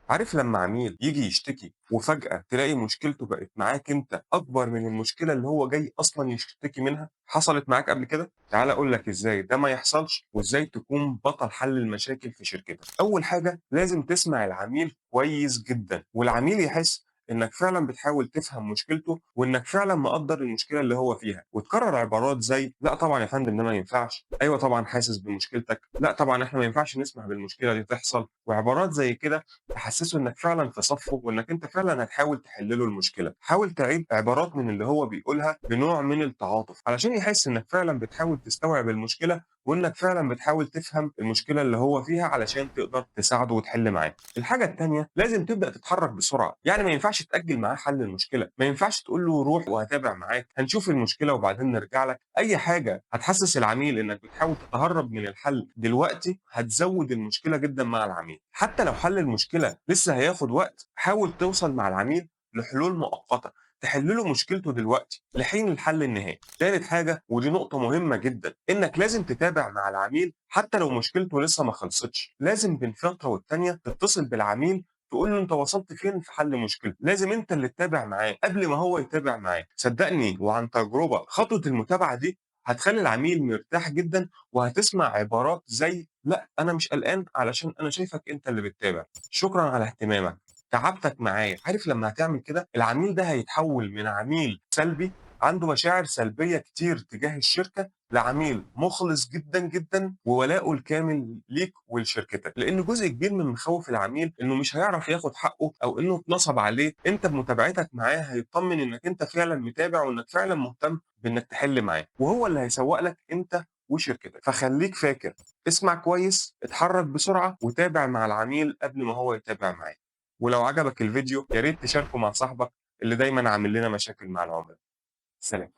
عارف لما عميل يجي يشتكي وفجأة تلاقي مشكلته بقت معاك انت اكبر من المشكلة اللي هو جاي اصلا يشتكي منها؟ حصلت معاك قبل كده؟ تعال اقول لك ازاي ده ما يحصلش وازاي تكون بطل حل المشاكل في شركتك. اول حاجة لازم تسمع العميل كويس جدا، والعميل يحس انك فعلا بتحاول تفهم مشكلته وانك فعلا مقدر المشكله اللي هو فيها، وتكرر عبارات زي لا طبعا يا فندم ده ما ينفعش، ايوه طبعا حاسس بمشكلتك، لا طبعا احنا ما ينفعش نسمح بالمشكله دي تحصل، وعبارات زي كده تحسسه انك فعلا في صفه وانك انت فعلا هتحاول تحل له المشكله. حاول تعيد عبارات من اللي هو بيقولها بنوع من التعاطف علشان يحس انك فعلا بتحاول تستوعب المشكله وانك فعلا بتحاول تفهم المشكله اللي هو فيها علشان تقدر تساعده وتحل معاه. الحاجه التانيه لازم تبدا تتحرك بسرعه، يعني ما ينفعش تاجل معاه حل المشكله، ما ينفعش تقول له روح وهتابع معاك هنشوف المشكله وبعدين نرجع لك. اي حاجه هتحسس العميل انك بتحاول تتهرب من الحل دلوقتي هتزود المشكله جدا مع العميل. حتى لو حل المشكله لسه هياخد وقت، حاول توصل مع العميل لحلول مؤقته تحل له مشكلته دلوقتي لحين الحل النهائي. تالت حاجة ودي نقطة مهمة جدا، إنك لازم تتابع مع العميل حتى لو مشكلته لسه ما خلصتش. لازم بين فترة والتانية تتصل بالعميل تقول له انت وصلت فين في حل مشكلته. لازم انت اللي تتابع معاه قبل ما هو يتابع معاك. صدقني وعن تجربة خطوة المتابعة دي هتخلي العميل مرتاح جدا، وهتسمع عبارات زي لا انا مش قلقان علشان انا شايفك انت اللي بتتابع، شكرا على اهتمامك، تعبتك معايا. عارف لما هتعمل كده العميل ده هيتحول من عميل سلبي عنده مشاعر سلبية كتير تجاه الشركة لعميل مخلص جدا جدا وولاؤه الكامل ليك ولشركتك. لان جزء كبير من مخاوف العميل انه مش هيعرف ياخد حقه او انه اتنصب عليه، انت بمتابعتك معاه هيطمن انك انت فعلا متابع وانك فعلا مهتم بانك تحل معاه، وهو اللي هيسوق لك انت وشركتك. فخليك فاكر، اسمع كويس، اتحرك بسرعة، وتابع مع العميل قبل ما هو يتابع معاك. ولو عجبك الفيديو يا ريت تشاركه مع صاحبك اللي دايما عامل لنا مشاكل مع العملاء. سلام.